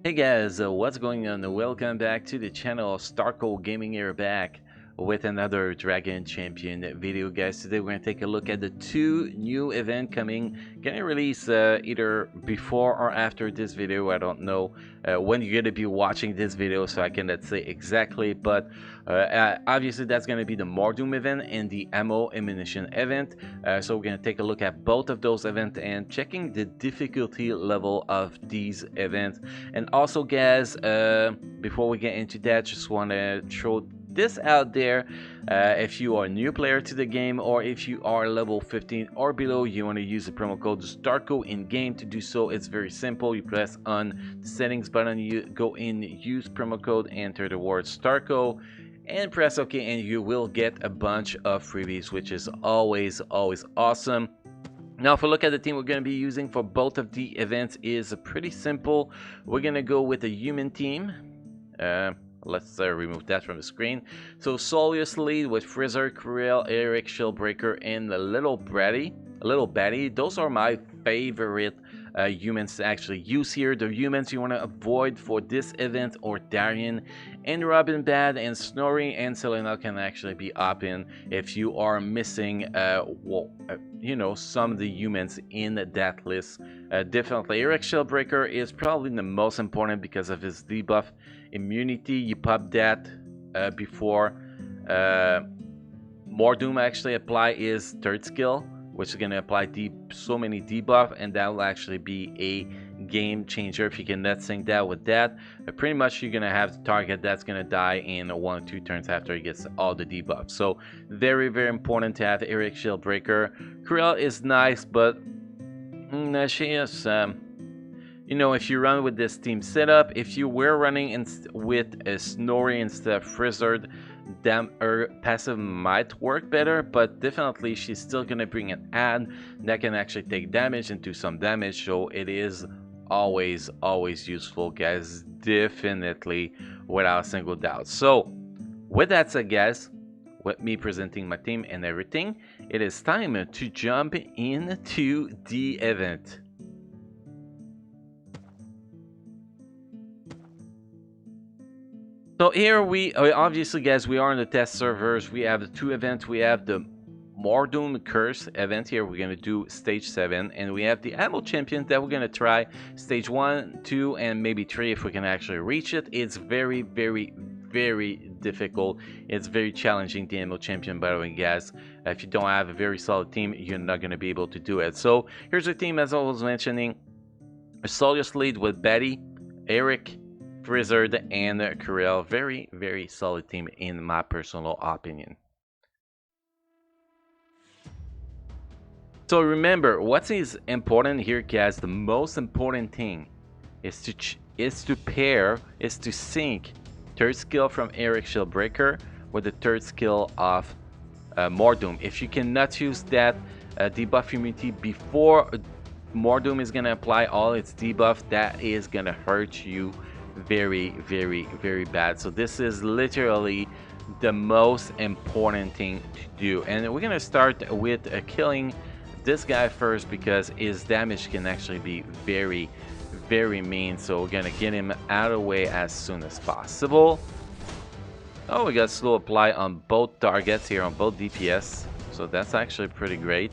Hey guys, what's going on? Welcome back to the channel. Starco Gaming here, back with another Dragon Champion video, guys. Today we're gonna take a look at the two new events coming, gonna release either before or after this video. I don't know when you're gonna be watching this video, so I cannot say exactly, but obviously that's gonna be the Mor'Doom event and the ammo ammunition event. So we're gonna take a look at both of those events and checking the difficulty level of these events. And also, guys, before we get into that, just want to throw this out there. If you are a new player to the game, or if you are level 15 or below, you want to use the promo code STARCO in game. To do so, it's very simple. You press on the settings button, you go in, use promo code, enter the word STARCO, and press OK, and you will get a bunch of freebies, which is always awesome. Now, if we look at the team we're going to be using for both of the events is pretty simple. We're going to go with a human team. Let's remove that from the screen. So Solius lead with Frizzer, Kriel, Eric, Shieldbreaker, and a little Betty. Those are my favorite humans to actually use here. The humans you want to avoid for this event are Darian and Robin Bad, and Snorri and Selena can actually be up in if you are missing some of the humans in that list. Definitely Eric Shieldbreaker is probably the most important because of his debuff immunity. You pop that before Mor'Doom actually apply his third skill, which is going to apply so many debuff, and that will actually be a game changer if you can net sync that with that. Pretty much you're going to have the target that's going to die in 1 or 2 turns after he gets all the debuffs. So very important to have Eric Shieldbreaker. Kriel is nice, but she is if you run with this team setup, if you were running with a Snorri instead of Frizzard, her passive might work better, but definitely she's still gonna bring an ad that can actually take damage and do some damage, so it is always useful, guys, definitely, without a single doubt. So with that said, guys, with me presenting my team and everything, it is time to jump into the event. So here obviously, guys, we are in the test servers. We have the two events. We have the Mor'Doom Curse event here. We're gonna do stage 7, and we have the Ammo Champion that we're gonna try stage 1, 2, and maybe 3 if we can actually reach it. It's very difficult. It's very challenging, the Ammo Champion, by the way, guys. If you don't have a very solid team, you're not gonna be able to do it. So here's the team, as I was mentioning. A Solius lead with Betty, Eric, Frizzard, and Kriel. Very solid team in my personal opinion. So remember, what is important here, guys? The most important thing is to sync third skill from Eric Shieldbreaker with the third skill of Mor'Doom. If you cannot use that debuff immunity before Mor'Doom is gonna apply all its debuff, that is gonna hurt you very bad. So this is literally the most important thing to do, and we're gonna start with killing this guy first because his damage can actually be very mean. So we're gonna get him out of the way as soon as possible. Oh, we got slow apply on both targets here, on both DPS, so that's actually pretty great.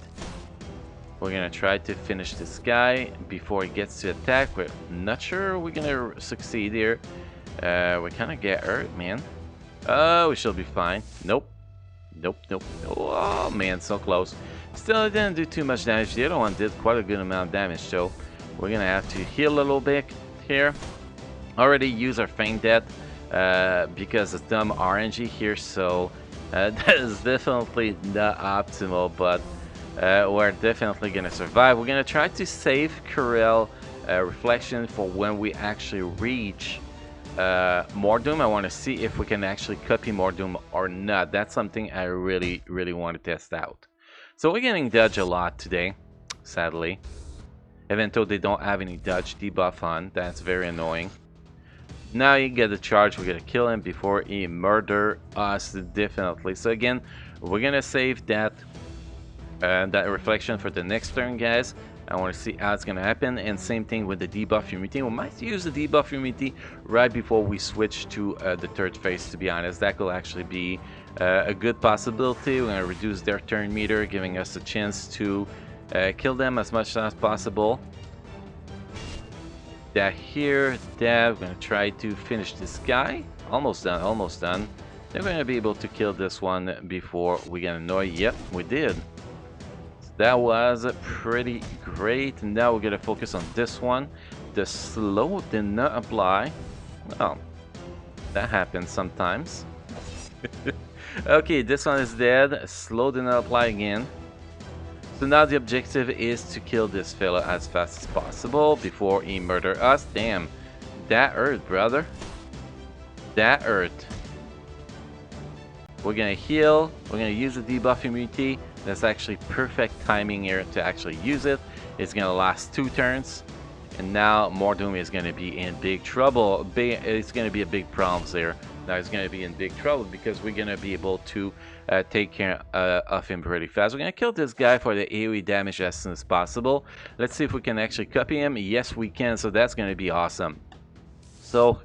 We're gonna try to finish this guy before he gets to attack. We're not sure we're gonna succeed here. We kind of get hurt, man. Oh, we should be fine. Nope. Oh man, so close. Still, it didn't do too much damage. The other one did quite a good amount of damage, so we're gonna have to heal a little bit here. Already use our feint death because it's dumb RNG here, so that is definitely not optimal, but we're definitely gonna survive. We're gonna try to save Kriel reflection for when we actually reach Mor'Doom. I want to see if we can actually copy Mor'Doom or not. That's something I really want to test out. So we're getting dodge a lot today, sadly, even though they don't have any dodge debuff on. That's very annoying. Now you get the charge. We're gonna kill him before he murder us, definitely. So again, we're gonna save that reflection for the next turn, guys. I want to see how it's going to happen. And same thing with the debuff immunity. We might use the debuff immunity right before we switch to the third phase, to be honest. That could actually be a good possibility. We're going to reduce their turn meter, giving us a chance to kill them as much as possible. That here, that we're going to try to finish this guy. Almost done, almost done. They're going to be able to kill this one before we get annoyed. Yep, we did. That was pretty great. Now we're going to focus on this one. The slow did not apply. Well, that happens sometimes. Okay, this one is dead. Slow did not apply again. So now the objective is to kill this fella as fast as possible before he murders us. Damn, that hurt, brother. That hurt. We're gonna heal. We're gonna use the debuff immunity. That's actually perfect timing here to actually use it. It's gonna last 2 turns. And now Mor'Doom is gonna be in big trouble. It's gonna be a big problem there. Now he's gonna be in big trouble because we're gonna be able to take care of him pretty fast. We're gonna kill this guy for the AoE damage as soon as possible. Let's see if we can actually copy him. Yes, we can. So that's gonna be awesome. So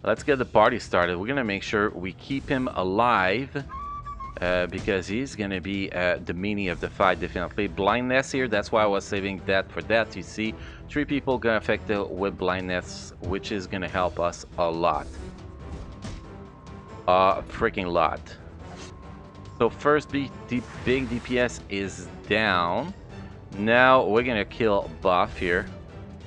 let's get the party started. We're gonna make sure we keep him alive. Because he's gonna be the meaning of the fight, definitely. Blindness here, that's why I was saving that for that. You see, 3 people got affected with blindness, which is gonna help us a lot. A freaking lot. So first, the big DPS is down. Now we're gonna kill Buff here,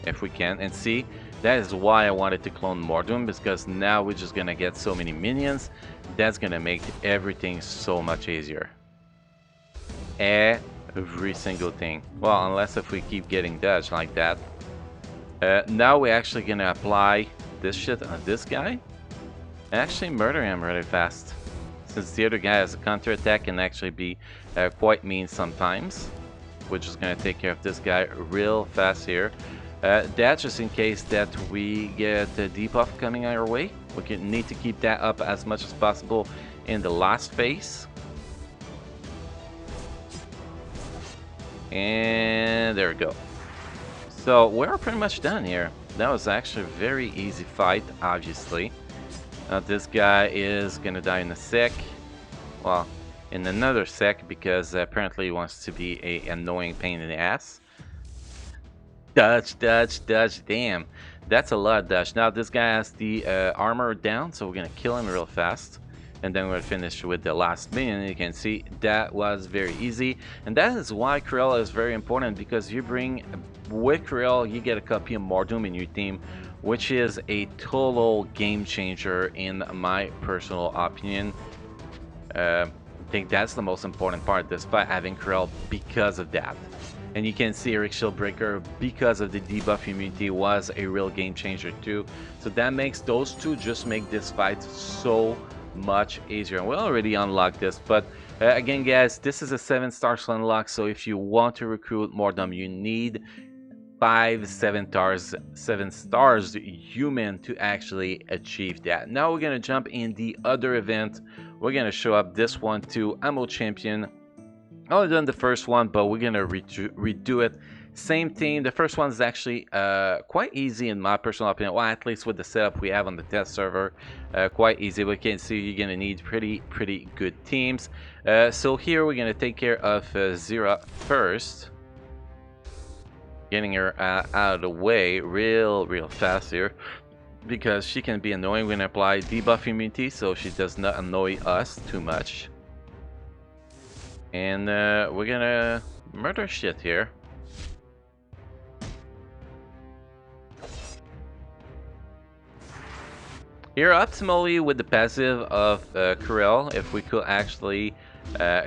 if we can, and see. That is why I wanted to clone Mor'Doom, because now we're just gonna get so many minions. That's gonna make everything so much easier. Every single thing. Well, unless if we keep getting dodged like that. Now we're actually gonna apply this shit on this guy and actually murder him really fast. Since the other guy has a counter attack and actually be quite mean sometimes. We're just gonna take care of this guy real fast here. That's just in case that we get a debuff coming our way. We need to keep that up as much as possible in the last phase. And there we go. So we're pretty much done here. That was actually a very easy fight, obviously. Now this guy is gonna die in a sec. Well, in another sec, because apparently he wants to be an annoying pain in the ass. Dodge, dodge, dodge. Damn, that's a lot of dodge. Now this guy has the armor down, so we're gonna kill him real fast, and then we're gonna finish with the last minion. You can see that was very easy, and that is why Cruella is very important, because you bring with Cruella, you get a copy of Mor'Doom in your team, which is a total game changer in my personal opinion. I think that's the most important part, despite having Cruella, because of that. And you can see Eric Shieldbreaker, because of the debuff immunity, was a real game changer too. So that makes those two just make this fight so much easier. And we already unlocked this, but again guys, this is a 7-star unlock. So if you want to recruit Mor'Doom, you need 7 stars human to actually achieve that. Now we're gonna jump in the other event. We're gonna show up this one too, Ammo Champion. I only done the first one, but we're gonna redo it. Same thing. The first one is actually quite easy in my personal opinion. Well, at least with the setup we have on the test server, quite easy. We can see you're gonna need pretty good teams. So here we're gonna take care of Zira first, getting her out of the way real fast here, because she can be annoying. We're gonna apply debuff immunity so she does not annoy us too much. And we're gonna murder shit here. Here, optimally with the passive of Corel, if we could actually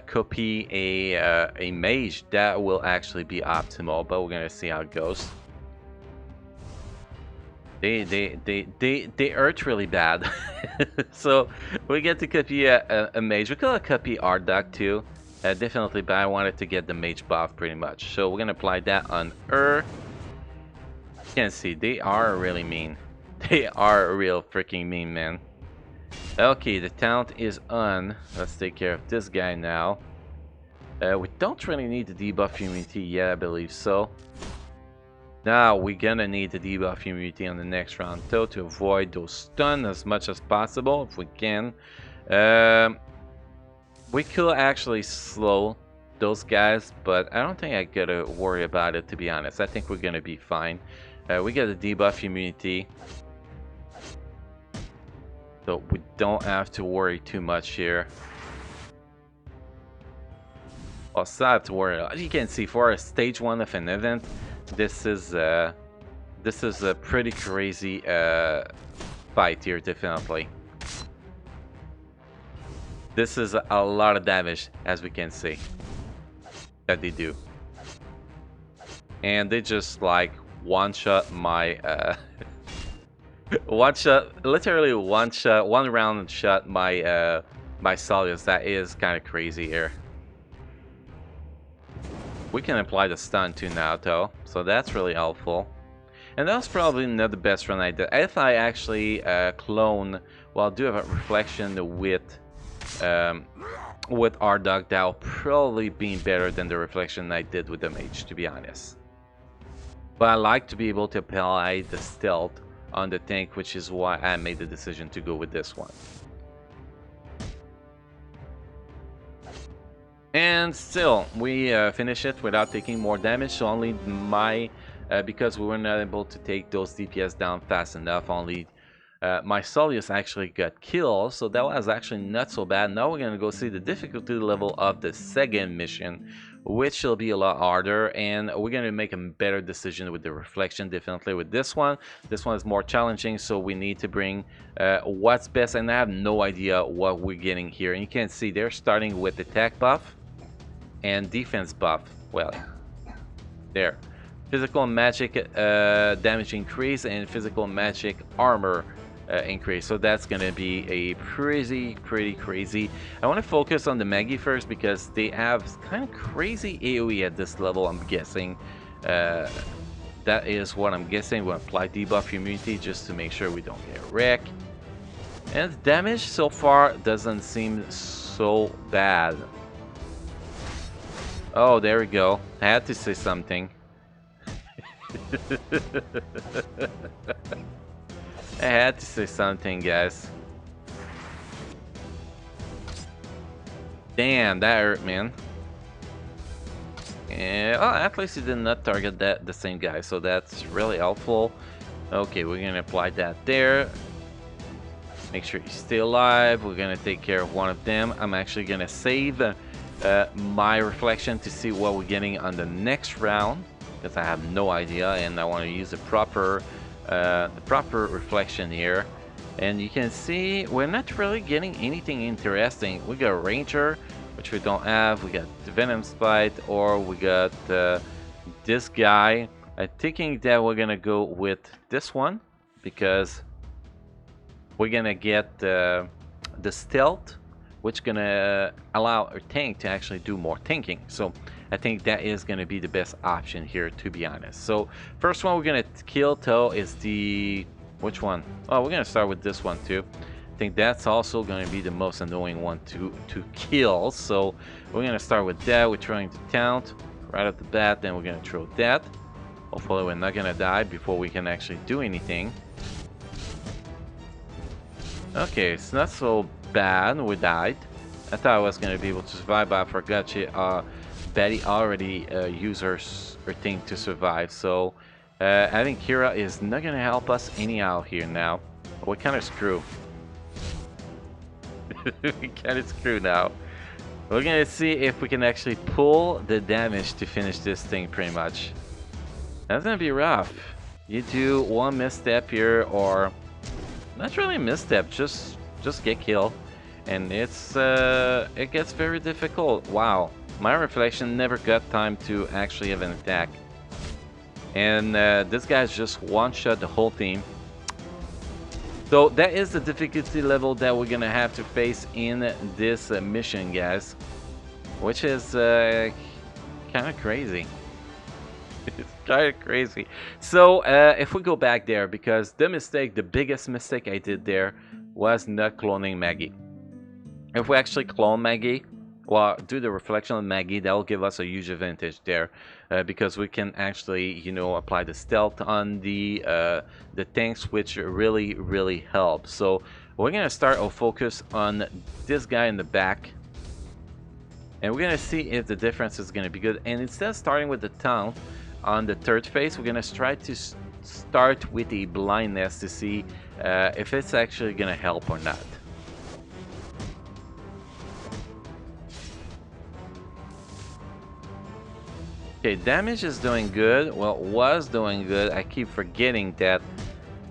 copy a mage, that will actually be optimal. But we're gonna see how it goes. They hurt really bad. So we get to copy a mage. We could copy Ardak too. Definitely, but I wanted to get the mage buff pretty much. So we're gonna apply that on her. You can see they are really mean. They are real freaking mean, man. Okay, the talent is on. Let's take care of this guy now. We don't really need the debuff immunity yet, I believe so. Now we're gonna need the debuff immunity on the next round though to avoid those stun as much as possible if we can. We could actually slow those guys, but I don't think I gotta worry about it, to be honest. I think we're gonna be fine. We get a debuff immunity, so we don't have to worry too much here. Also have to worry. As you can see, for a stage 1 of an event, this is a pretty crazy fight here, definitely. This is a lot of damage, as we can see, that they do. And they just like one-shot my literally one round shot my my Solius. That is kind of crazy here. We can apply the stun too now though, so that's really helpful. And that was probably not the best run I did. If I actually clone, well, do have a reflection with Ardog, that'll probably be better than the reflection I did with the mage, to be honest. But I like to be able to apply the stealth on the tank, which is why I made the decision to go with this one. And still, we finish it without taking more damage, so only my, because we were not able to take those DPS down fast enough, only my Solius actually got killed, so that was actually not so bad. Now we're gonna go see the difficulty level of the second mission, which will be a lot harder, and we're gonna make a better decision with the reflection, definitely with this one. This one is more challenging, so we need to bring what's best, and I have no idea what we're getting here. And you can see they're starting with attack buff and defense buff. Well, there. Physical and magic damage increase and physical magic armor increase. So that's gonna be a pretty crazy. I want to focus on the Maggie first because they have kind of crazy AoE at this level, I'm guessing. That is what I'm guessing. We'll apply debuff immunity just to make sure we don't get wrecked. And the damage so far doesn't seem so bad. Oh, there we go. I had to say something. I had to say something, guys. Damn, that hurt, man. And, oh, at least he did not target the same guy, so that's really helpful. Okay, we're gonna apply that there. Make sure you stay alive. We're gonna take care of one of them. I'm actually gonna save my reflection to see what we're getting on the next round, because I have no idea, and I want to use the proper reflection here. And you can see we're not really getting anything interesting. We got a Ranger, which we don't have. We got the Venom Spite, or we got this guy. I'm thinking that we're gonna go with this one because we're gonna get the stealth, which is gonna allow our tank to actually do more tanking. So I think that is gonna be the best option here, to be honest. So first one we're gonna kill though is the, which one? Oh, we're gonna start with this one too. I think that's also gonna be the most annoying one to kill. So we're gonna start with that. We're trying to taunt right off the bat, then we're gonna throw that. Hopefully we're not gonna die before we can actually do anything. Okay, it's not so bad. We died. I thought I was gonna be able to survive, but I forgot Betty already used her thing to survive. So I think Kira is not gonna help us anyhow here now. We're kind of screwed. We're kind of screwed now. We're gonna see if we can actually pull the damage to finish this thing, pretty much. That's gonna be rough. You do one misstep here, or not really a misstep, just get killed, and it's it gets very difficult. Wow, my reflection never got time to actually have an attack, and this guy's just one-shot the whole team. So that is the difficulty level that we're gonna have to face in this mission, guys, which is kind of crazy. It's kind of crazy. So if we go back there, because the biggest mistake I did there was not cloning Maggie. If we actually clone Maggie, well, do the reflection on Maggie. That will give us a huge advantage there, because we can actually, you know, apply the stealth on the tanks, which really helps. So we're gonna start our focus on this guy in the back, and we're gonna see if the difference is gonna be good. And instead of starting with the taunt on the third phase, we're gonna try to start with a blindness to see if it's actually gonna help or not. Okay, damage is doing good. Well, was doing good. I keep forgetting that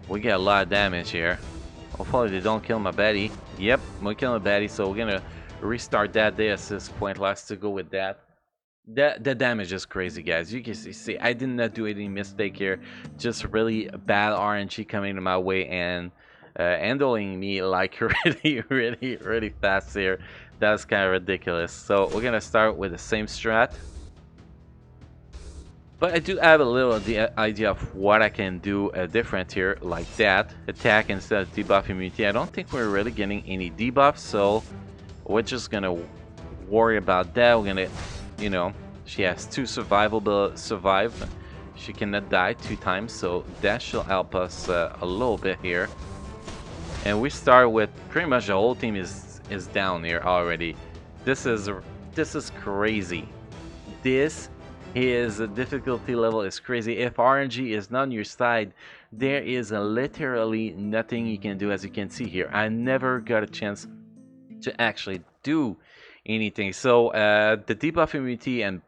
we get a lot of damage here. Hopefully they don't kill my Betty. Yep, we kill my Betty, so we're gonna restart that. The assist point last to go with that. The damage is crazy, guys. You can see I did not do any mistake here. Just really bad RNG coming to my way and handling me like really fast here. That's kind of ridiculous. So we're gonna start with the same strat. But I do have a little idea of what I can do different here, like that. Attack instead of debuff immunity. I don't think we're really getting any debuffs, so we're just gonna worry about that. We're gonna, you know, she has 2 survive. She cannot die 2 times, so that should help us a little bit here. And we start with pretty much the whole team is down here already. This is crazy. His difficulty level is crazy. If RNG is not on your side, there is literally nothing you can do, as you can see here. I never got a chance to actually do anything. So the debuff immunity and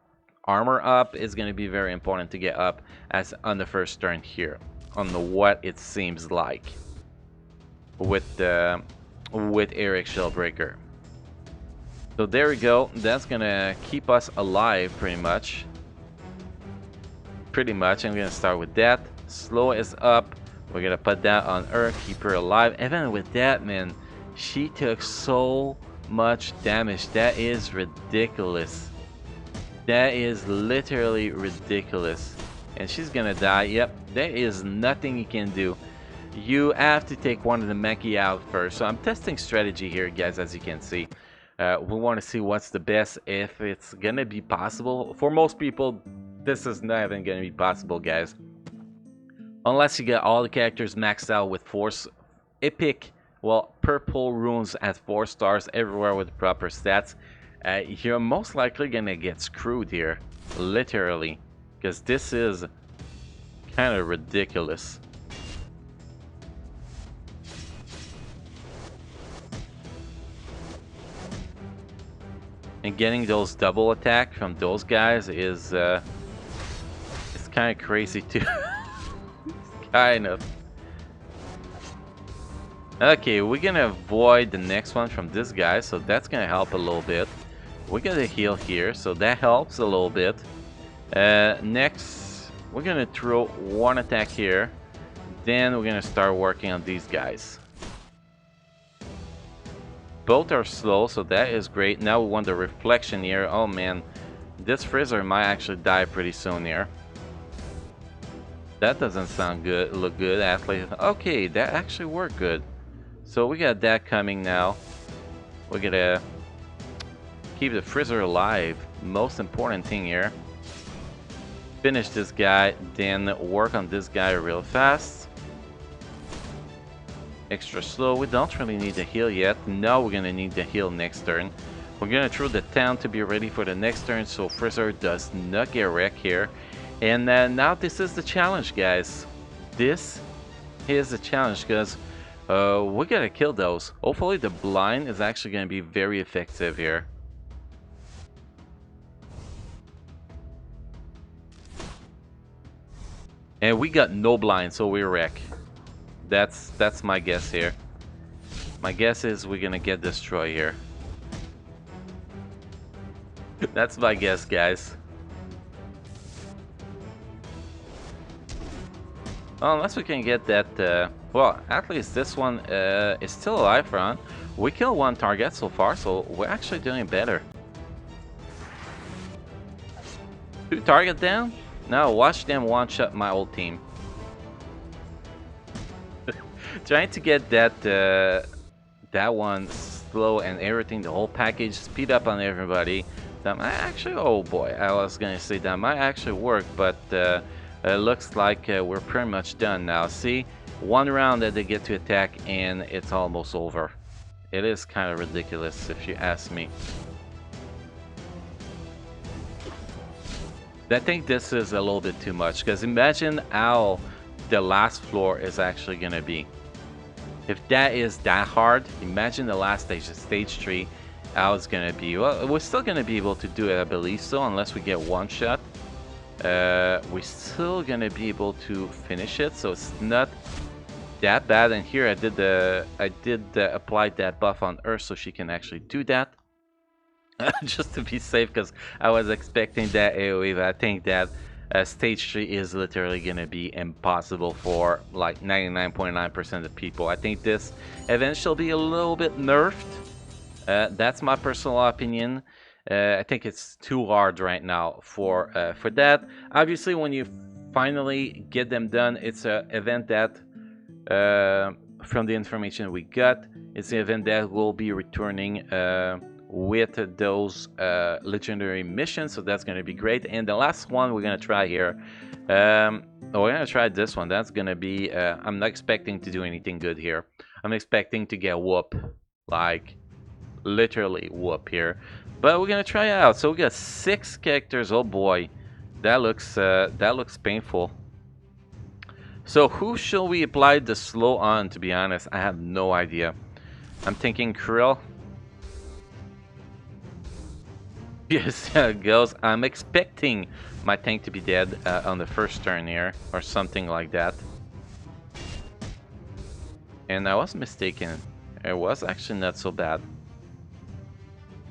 armor up is going to be very important to get up as on the first turn here, on the what it seems like with Eric Shellbreaker. So there we go. That's gonna keep us alive pretty much. I'm gonna start with that. Slow is up. We're gonna put that on her, keep her alive. Even with that, man, she took so much damage. That is ridiculous. That is literally ridiculous. And she's gonna die. Yep, there is nothing you can do. You have to take one of the Meki out first. So I'm testing strategy here, guys, as you can see. We want to see what's the best, if it's gonna be possible. For most people, this is not even gonna be possible, guys, unless you get all the characters maxed out with 4 epic, well, purple runes at 4 stars everywhere with proper stats. You're most likely gonna get screwed here, literally, because this is kind of ridiculous. And getting those double attack from those guys is it's kind of crazy too. Kind of. Okay, we're gonna avoid the next one from this guy, so that's gonna help a little bit. We're gonna heal here, so that helps a little bit. Next, we're gonna throw 1 attack here. Then we're gonna start working on these guys. Both are slow, so that is great. Now we want the reflection here. Oh man, this Frizzer might actually die pretty soon here. That doesn't sound good. Look good, athlete. Okay, that actually worked good. So we got that coming now. We're gonna keep the Frizzer alive. Most important thing here. Finish this guy, then work on this guy real fast. Extra slow. We don't really need the heal yet. Now we're gonna need the heal next turn. We're gonna throw the town to be ready for the next turn, so Frizzer does not get wrecked here. And now this is the challenge, guys. This is the challenge, because we gotta kill those. Hopefully the blind is actually gonna be very effective here. And we got no blind, so we wreck. That's my guess here. My guess is we're gonna get destroyed here. That's my guess, guys. Well, unless we can get that, well, at least this one is still alive, Ron. We killed 1 target so far, so we're actually doing better. 2 target down? Now watch them one-shot my old team. Trying to get that that one slow and everything, the whole package, speed up on everybody. That might actually, oh boy, I was gonna say that might actually work, but it looks like we're pretty much done now. See, one round that they get to attack and it's almost over. It is kind of ridiculous if you ask me. I think this is a little bit too much, because imagine how the last floor is actually gonna be. If that is that hard, imagine the last stage, stage 3, how it's gonna be. Well, we're still gonna be able to do it, I believe so, unless we get one shot. We're still gonna be able to finish it, so it's not that bad. And here I did apply that buff on her so she can actually do that. Just to be safe, because I was expecting that AoE, but I think that stage 3 is literally gonna be impossible for like 99.9% of people. I think this event shall be a little bit nerfed. That's my personal opinion. I think it's too hard right now for that. Obviously, when you finally get them done, it's an event that, from the information we got, it's an event that will be returning with those legendary missions, so that's going to be great. And the last one we're going to try here, we're going to try this one. That's going to be, I'm not expecting to do anything good here. I'm expecting to get whoop, like literally whoop here, but we're going to try it out. So we got 6 characters. Oh boy, that looks painful. So who shall we apply the slow on? To be honest, I have no idea. I'm thinking Krill. Yes, it goes. I'm expecting my tank to be dead on the first turn here, or something like that. And I was mistaken. It was actually not so bad.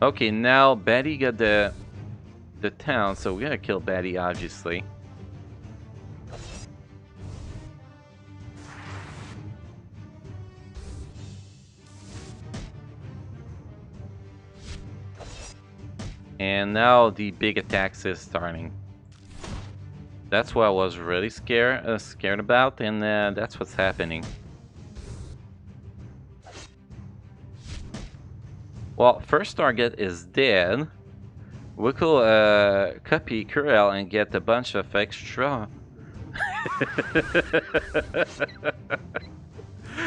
Okay, now Betty got the town, so we're gonna kill Betty, obviously. And now the big attacks is starting. That's what I was really scared about, and that's what's happening. Well, first target is dead. We could copy Kurel and get a bunch of extra.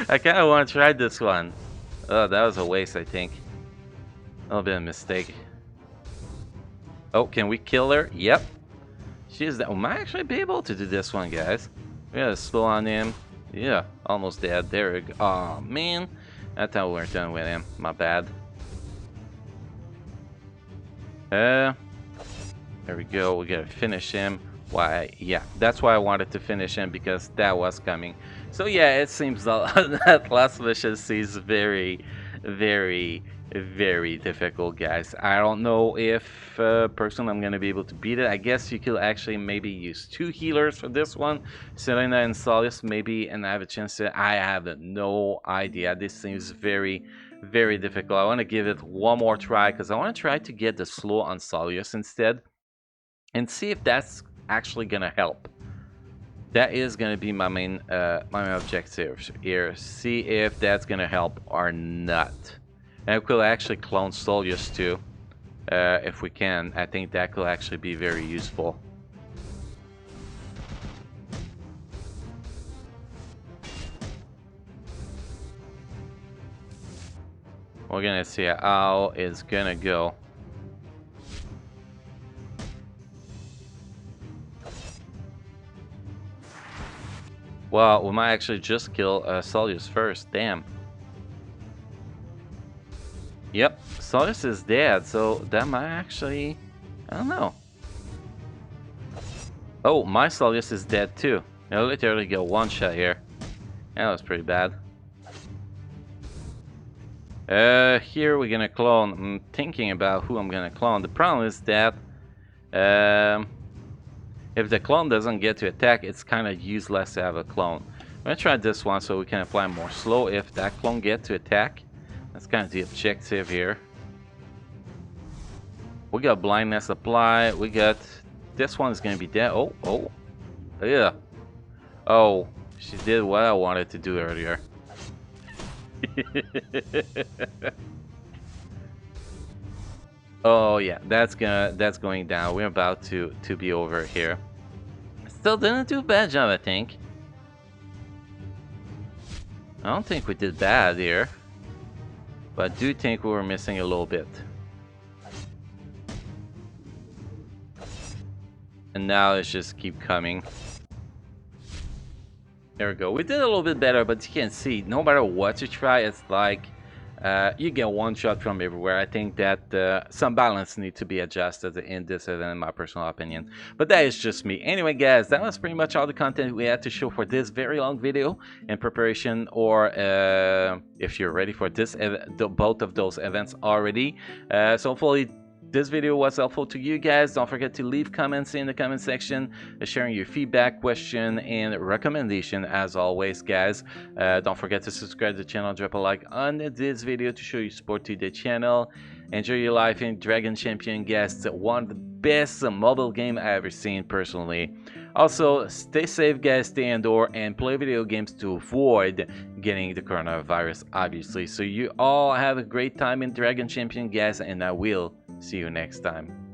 I kind of want to try this one. Oh, that was a waste, I think. A little bit of a mistake. Oh, can we kill her? Yep. She is that. We might actually be able to do this one, guys. We gotta slow on him. Yeah, almost dead. There we go. Oh, man. I thought we weren't done with him. My bad. There we go. We gotta finish him. Why? Yeah, that's why I wanted to finish him, because that was coming. So yeah, it seems that last mission is very, very, very difficult, guys. I don't know if personally I'm gonna be able to beat it. I guess you could actually maybe use 2 healers for this one, Selena and Solius, maybe, and I have a chance to. I have no idea. This seems very, very difficult. I want to give it one more try, because I want to try to get the slow on Solius instead, and see if that's actually gonna help. That is gonna be my main objective here. See if that's gonna help or not. And we could actually clone Solius too, if we can. I think that could actually be very useful. We're gonna see how it's gonna go. Well, we might actually just kill Solius first. Damn. Yep, Solius is dead, so that might actually... I don't know. Oh, my Solius is dead too. I literally got one shot here. That was pretty bad. Here we're gonna clone. I'm thinking about who I'm gonna clone. The problem is that if the clone doesn't get to attack, it's kind of useless to have a clone. I'm gonna try this one so we can apply more slow if that clone gets to attack. That's kind of the objective here. We got blindness apply. We got this one is gonna be dead. Oh, yeah. Oh, she did what I wanted to do earlier. Oh yeah, that's going down. We're about to be over here. Still didn't do a bad job, I think. I don't think we did bad here, but I do think we were missing a little bit. And now let's just keep coming. There we go. We did a little bit better, but you can see, no matter what you try, it's like you get one shot from everywhere. I think that some balance needs to be adjusted in this event, in my personal opinion. But that is just me. Anyway, guys, that was pretty much all the content we had to show for this very long video in preparation, or if you're ready for this both of those events already. So hopefully this video was helpful to you guys. Don't forget to leave comments in the comment section, sharing your feedback, question, and recommendation as always, guys. Don't forget to subscribe to the channel, drop a like on this video to show your support to the channel. Enjoy your life in Dragon Champion, guys. One of the best mobile game I ever seen personally. Also, stay safe, guys, stay indoor, and play video games to avoid getting the coronavirus, obviously. So you all have a great time in Dragon Champion, guys, and I will see you next time.